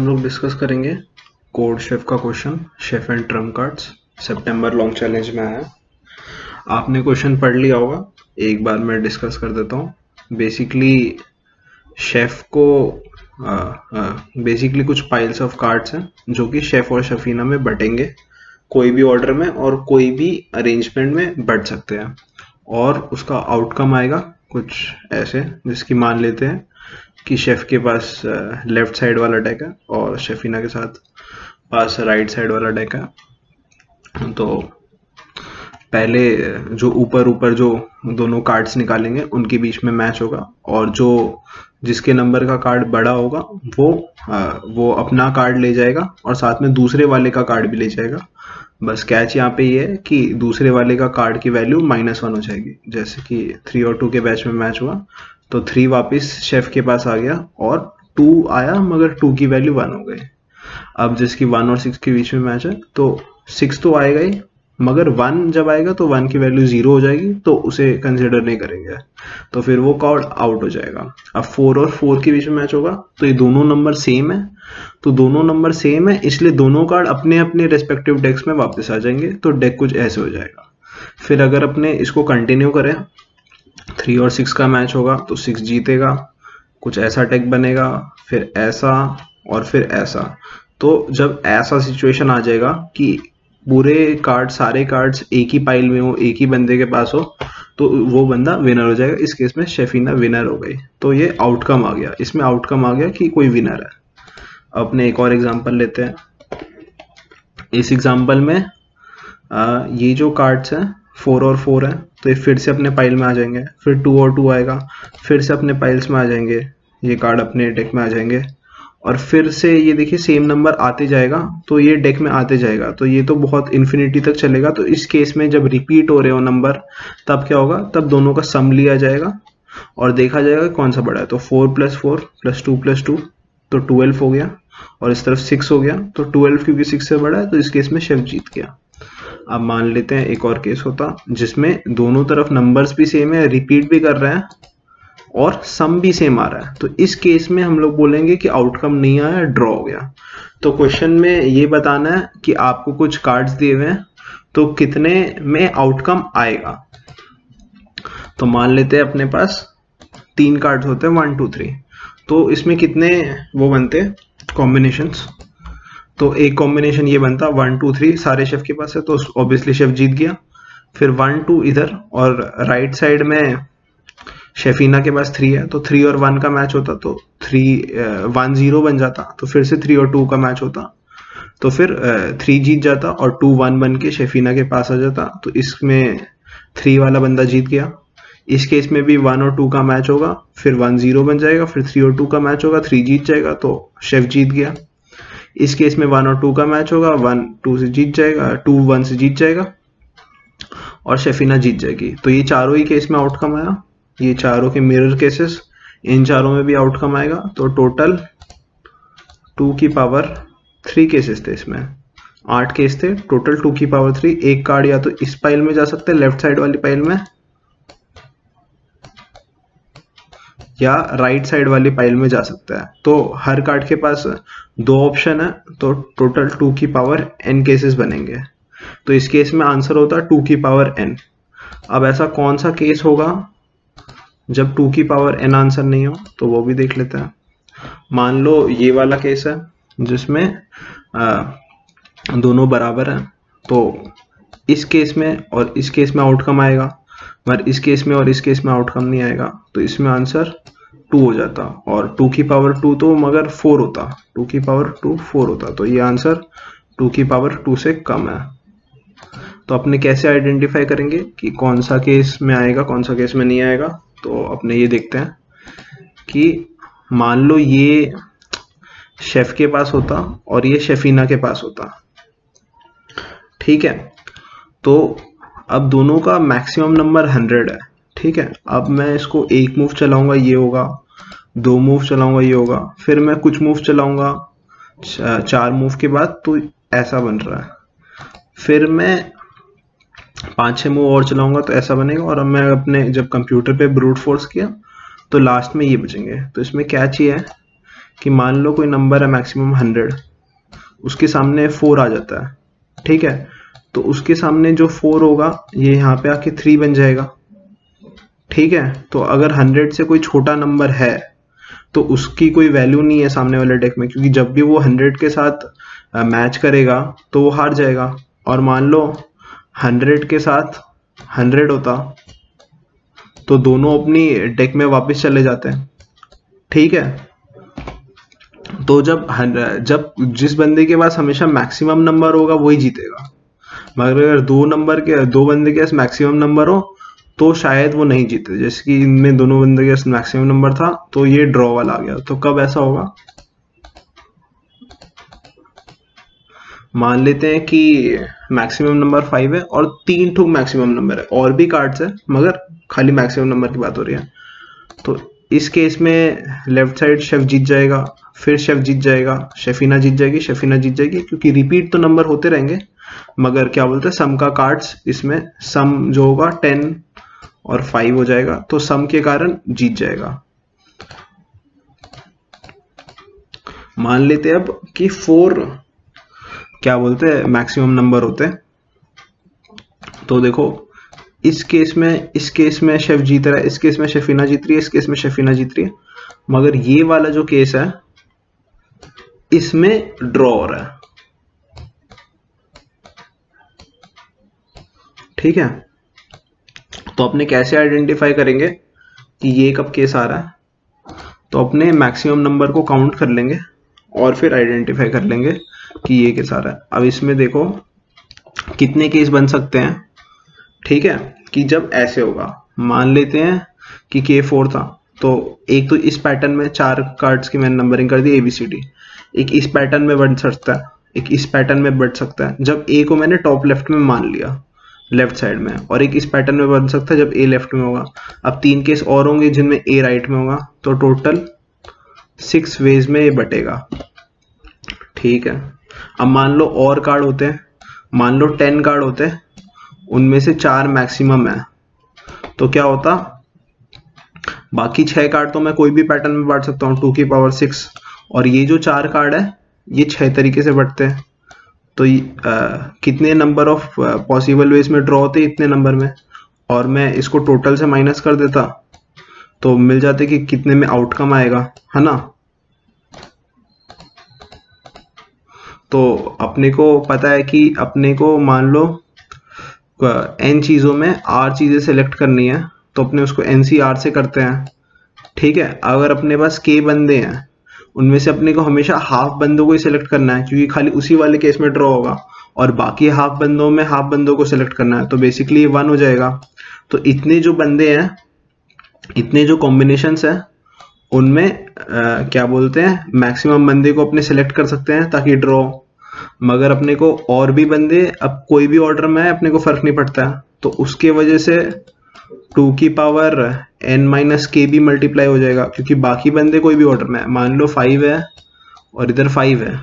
हम लोग डिस्कस करेंगे कोड शेफ का question, chef and Trump cards September long challenge में आया। आपने क्वेश्चन पढ़ लिया होगा, एक बार मैं डिस्कस कर देता हूँ। बेसिकली शेफ को बेसिकली कुछ पाइल्स ऑफ कार्ड्स हैं जो कि शेफ और शफीना में बटेंगे, कोई भी ऑर्डर में और कोई भी अरेंजमेंट में बट सकते हैं, और उसका आउटकम आएगा कुछ ऐसे, जिसकी मान लेते हैं कि शेफ के पास लेफ्ट साइड वाला डेक है और शफीना के साथ पास राइट साइड वाला डेक है। तो पहले जो ऊपर जो दोनों कार्ड्स निकालेंगे उनके बीच में मैच होगा, और जो जिसके नंबर का कार्ड बड़ा होगा वो अपना कार्ड ले जाएगा और साथ में दूसरे वाले का कार्ड भी ले जाएगा। बस कैच यहाँ पे ये है कि दूसरे वाले का कार्ड की वैल्यू -1 हो जाएगी। जैसे कि 3 और 2 के बैच में मैच हुआ तो 3 वापस शेफ के पास आ गया और 2 आया, मगर 2 की वैल्यू 1 हो गई। अब जिसकी 1 और 6 के बीच में मैच है तो 6 तो आएगा ही, मगर 1 जब आएगा तो 1 की वैल्यू 0 हो जाएगी, तो उसे कंसिडर नहीं करेंगे, तो फिर वो कार्ड आउट हो जाएगा। अब 4 और 4 के बीच में मैच होगा तो ये दोनों नंबर सेम है, तो दोनों नंबर सेम है इसलिए दोनों कार्ड अपने अपने रेस्पेक्टिव डेक्स में वापस आ जाएंगे, तो डेक कुछ ऐसे हो जाएगा। फिर अगर अपने इसको कंटिन्यू करें, 3 और 6 का मैच होगा तो 6 जीतेगा, कुछ ऐसा डेक बनेगा, फिर ऐसा और फिर ऐसा। तो जब ऐसा सिचुएशन आ जाएगा कि पूरे कार्ड सारे कार्ड्स एक ही पाइल में हो, एक ही बंदे के पास हो, तो वो बंदा विनर हो जाएगा। इस केस में शफीना विनर हो गई, तो ये आउटकम आ गया, इसमें आउटकम आ गया कि कोई विनर है। अपने एक और एग्जांपल लेते हैं। इस एग्जांपल में ये जो कार्ड्स हैं 4 और 4 हैं, तो ये फिर से अपने पाइल में आ जाएंगे, फिर 2 और 2 आएगा, फिर से अपने पाइल्स में आ जाएंगे, ये कार्ड अपने डेक में आ जाएंगे, और फिर से ये देखिए सेम नंबर आते जाएगा, तो ये डेक में आते जाएगा, तो ये तो बहुत इन्फिनिटी तक चलेगा। तो इस केस में जब रिपीट हो रहे हो नंबर, तब क्या होगा, तब दोनों का सम लिया जाएगा और देखा जाएगा कौन सा बड़ा है। तो 4 + 4 + 2 + 2 तो 12 हो गया, और इस तरफ 6 हो गया, तो 12 क्योंकि 6 से बड़ा है तो इस केस में शेफ जीत गया। अब मान लेते हैं एक और केस होता जिसमें दोनों तरफ नंबर्स भी सेम है, रिपीट भी कर रहे हैं और सम भी सेम आ रहा है, तो इस केस में हम लोग बोलेंगे कि आउटकम नहीं आया, ड्रॉ हो गया। तो क्वेश्चन में ये बताना है कि आपको कुछ कार्ड्स दिए हुए हैं तो कितने में आउटकम आएगा। तो मान लेते हैं अपने पास 3 कार्ड्स होते हैं 1 2 3, तो इसमें कितने वो बनते हैं कॉम्बिनेशंस। तो एक कॉम्बिनेशन ये बनता 1 2 3 सारे शेफ के पास है, तो ऑब्वियसली शेफ जीत गया। फिर 1 2 इधर, और राइट साइड में शफीना के पास 3 है, तो 3 और 1 का मैच होता तो 1 0 बन जाता, तो फिर से 3 और 2 का मैच होता, तो फिर 3 जीत जाता और 2 1 बन के शफीना के पास आ जाता, तो इसमें 3 वाला बंदा जीत गया। इस केस में भी 1 और 2 का मैच होगा, फिर 1 0 बन जाएगा, फिर 3 और 2 का मैच होगा, 3 जीत जाएगा, तो शेफ जीत गया। इस केस में 1 और 2 का मैच होगा, 1 2 से जीत जाएगा, 2 1 से जीत जाएगा और शफीना जीत जाएगी। तो ये चारों ही केस में आउटकम आया, ये चारों के मिरर केसेस, इन चारों में भी आउटकम आएगा। तो टोटल 2 की पावर 3 केसेस थे, इसमें 8 केस थे टोटल, 2 की पावर 3। एक कार्ड या तो इस पाइल में जा सकते हैं लेफ्ट साइड वाली पाइल में, या राइट साइड वाली पाइल में जा सकता है। तो हर कार्ड के पास 2 ऑप्शन है, तो टोटल 2 की पावर n केसेस बनेंगे। तो इस केस में आंसर होता है 2 की पावर n। अब ऐसा कौन सा केस होगा जब 2 की पावर n आंसर नहीं हो, तो वो भी देख लेते हैं। मान लो ये वाला केस है जिसमें दोनों बराबर हैं, तो इस केस में और इस केस में आउटकम आएगा, मगर इस केस में और इस केस में आउटकम नहीं आएगा, तो इसमें आंसर 2 हो जाता, और 2 की पावर 2 तो मगर 4 होता, 2 की पावर 2 4 होता, तो ये आंसर 2 की पावर 2 से कम है। तो अपने कैसे आइडेंटिफाई करेंगे कि कौन सा केस में आएगा कौन सा केस में नहीं आएगा। तो अपने ये देखते हैं कि मान लो ये शेफ के पास होता और ये शफीना के पास होता, ठीक है, तो अब दोनों का मैक्सिमम नंबर 100 है, ठीक है। अब मैं इसको एक मूव चलाऊंगा ये होगा, 2 मूव चलाऊंगा ये होगा, फिर मैं कुछ मूव चलाऊंगा 4 मूव के बाद, तो ऐसा बन रहा है, फिर मैं 5-6 मूव और चलाऊंगा तो ऐसा बनेगा, और अब मैं अपने जब कंप्यूटर पे ब्रूट फोर्स किया तो लास्ट में ये बचेंगे। तो इसमें क्या चाहिए कि मान लो कोई नंबर है मैक्सिमम 100, उसके सामने 4 आ जाता है, ठीक है, तो उसके सामने जो 4 होगा ये यहाँ पे आके 3 बन जाएगा, ठीक है। तो अगर 100 से कोई छोटा नंबर है तो उसकी कोई वैल्यू नहीं है सामने वाले डेक में, क्योंकि जब भी वो 100 के साथ मैच करेगा तो वो हार जाएगा। और मान लो 100 के साथ 100 होता तो दोनों अपनी डेक में वापस चले जाते हैं, ठीक है। तो जब जिस बंदे के पास हमेशा मैक्सिमम नंबर होगा वही जीतेगा, मगर अगर दो बंदे के पास मैक्सिमम नंबर हो तो शायद वो नहीं जीते। जैसे कि इनमें दोनों बंदे के पास मैक्सिमम नंबर था तो ये ड्रॉ वाला आ गया। तो कब ऐसा होगा, मान लेते हैं कि मैक्सिमम नंबर 5 है और 3 ठो मैक्सिमम नंबर है, और भी कार्ड्स है मगर खाली मैक्सिमम नंबर की बात हो रही है। तो इस केस में लेफ्ट साइड शेफ जीत जाएगा, फिर शेफ जीत जाएगा, शेफीना जीत जाएगी, शेफीना जीत जाएगी, क्योंकि रिपीट तो नंबर होते रहेंगे, मगर क्या बोलते हैं सम का कार्ड्स, इसमें सम जो होगा 10 और 5 हो जाएगा, तो सम के कारण जीत जाएगा। मान लेते हैं अब कि 4 क्या बोलते हैं मैक्सिमम नंबर होते हैं। तो देखो इस केस में शेफ जीत रहा है, इस केस में शेफीना जीत रही है, इस केस में शेफीना जीत रही है, मगर ये वाला जो केस है इसमें ड्रॉ हो रहा है, ठीक है। तो अपने कैसे आइडेंटिफाई करेंगे कि ये कब केस आ रहा है, तो अपने मैक्सिमम नंबर को काउंट कर लेंगे और फिर आइडेंटिफाई कर लेंगे कि ये केस आ रहा है। अब इसमें देखो कितने केस बन सकते हैं, ठीक है, कि जब ऐसे होगा, मान लेते हैं कि K4 था, तो एक तो इस पैटर्न में 4 कार्ड्स की मैंने नंबरिंग कर दी ABCD, एक इस पैटर्न में बढ़ सकता है, एक इस पैटर्न में बढ़ सकता है जब A को मैंने टॉप लेफ्ट में मान लिया लेफ्ट साइड में, और एक इस पैटर्न में बन सकता है जब A लेफ्ट में होगा। अब 3 केस और होंगे जिनमें A राइट में होगा, तो टोटल 6 वेज में ये बटेगा, ठीक है। अब मान लो और कार्ड होते हैं, मान लो 10 कार्ड होते हैं, उनमें से 4 मैक्सिमम है, तो क्या होता, बाकी 6 कार्ड तो मैं कोई भी पैटर्न में बांट सकता हूँ 2 की पावर 6, और ये जो 4 कार्ड है ये 6 तरीके से बढ़ते हैं। तो कितने नंबर ऑफ पॉसिबल वेज में ड्रॉ होते इतने नंबर में, और मैं इसको टोटल से माइनस कर देता तो मिल जाते कि कितने में आउटकम आएगा, है ना। तो अपने को पता है कि अपने को मान लो n चीजों में r चीजें सेलेक्ट करनी है, तो अपने उसको NCR से करते हैं, ठीक है। अगर अपने पास k बंदे हैं उनमें से अपने को हमेशा हाफ बंदों को ही सिलेक्ट करना है, क्योंकि खाली उसी वाले केस में ड्रॉ होगा, और बाकी हाफ बंदों में हाफ बंदों को सिलेक्ट करना है, तो बेसिकली ये 1 हो जाएगा। तो इतने जो बंदे हैं, इतने जो कॉम्बिनेशंस हैं, उनमें क्या बोलते हैं मैक्सिमम बंदे को अपने सिलेक्ट कर सकते हैं ताकि ड्रॉ, मगर अपने को और भी बंदे अब कोई भी ऑर्डर में है अपने को फर्क नहीं पड़ता है, तो उसके वजह से 2 की पावर n-k भी मल्टीप्लाई हो जाएगा, क्योंकि बाकी बंदे कोई भी ऑर्डर में है। मान लो 5 है और इधर 5 है,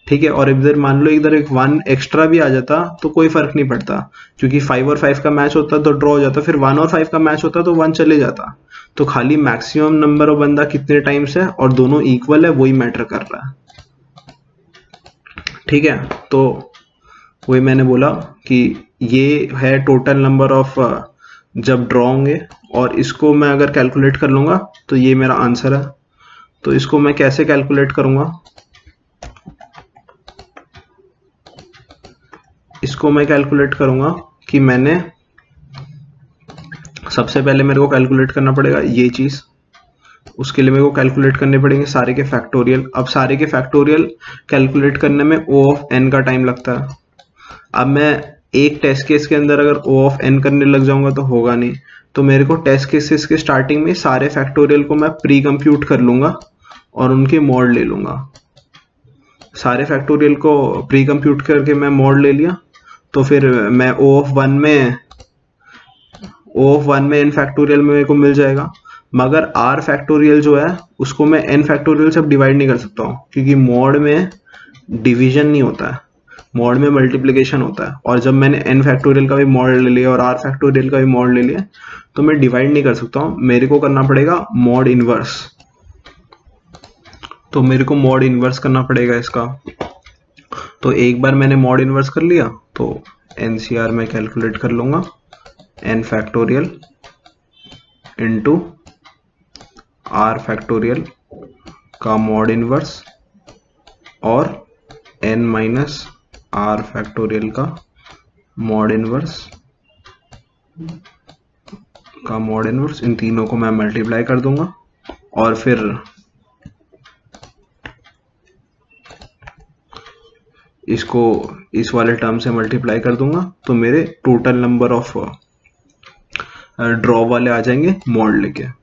ठीक है, और इधर मान लो इधर एक 1 एक्स्ट्रा भी आ जाता तो कोई फर्क नहीं पड़ता, क्योंकि 5 और 5 का मैच होता तो ड्रॉ हो जाता, फिर 1 और 5 का मैच होता तो 1 चले जाता। तो खाली मैक्सिमम नंबर ऑफ बंदा कितने टाइम्स है और दोनों इक्वल है वही मैटर कर रहा है, ठीक है। तो वही मैंने बोला कि ये है टोटल नंबर ऑफ जब ड्रॉ होंगे, और इसको मैं अगर कैलकुलेट कर लूंगा तो ये मेरा आंसर है। तो इसको मैं कैसे कैलकुलेट करूंगा, इसको मैं कैलकुलेट करूंगा कि मैंने सबसे पहले मेरे को कैलकुलेट करना पड़ेगा ये चीज, उसके लिए मेरे को कैलकुलेट करने पड़ेंगे सारे के फैक्टोरियल। अब सारे के फैक्टोरियल कैलकुलेट करने में O ऑफ n का टाइम लगता है। अब मैं एक टेस्ट केस के अंदर अगर O ऑफ n करने लग जाऊंगा तो होगा नहीं, तो मेरे को टेस्ट केसेस के स्टार्टिंग में सारे फैक्टोरियल को मैं प्री कंप्यूट कर लूंगा और उनके मॉड ले लूंगा। सारे फैक्टोरियल को प्री कंप्यूट करके मैं मॉड ले लिया, तो फिर मैं O ऑफ 1 में n फैक्टोरियल में मेरे को मिल जाएगा, मगर r फैक्टोरियल जो है उसको मैं n फैक्टोरियल से डिवाइड नहीं कर सकता हूँ, क्योंकि मॉड में डिवीजन नहीं होता है, मॉड में मल्टीप्लिकेशन होता है। और जब मैंने n फैक्टोरियल का भी मॉड ले लिया और r फैक्टोरियल का भी मॉड ले लिया तो मैं डिवाइड नहीं कर सकता हूँ, मेरे को करना पड़ेगा मॉड इनवर्स। तो मेरे को मॉड इनवर्स करना पड़ेगा इसका। तो एक बार मैंने मॉड इनवर्स कर लिया तो NCR में कैलकुलेट कर लूंगा n factorial into r factorial का मॉड इनवर्स और n माइनस r फैक्टोरियल का मॉड इनवर्स इन तीनों को मैं मल्टीप्लाई कर दूंगा और फिर इसको इस वाले टर्म से मल्टीप्लाई कर दूंगा तो मेरे टोटल नंबर ऑफ ड्रॉ वाले आ जाएंगे मॉड लेके।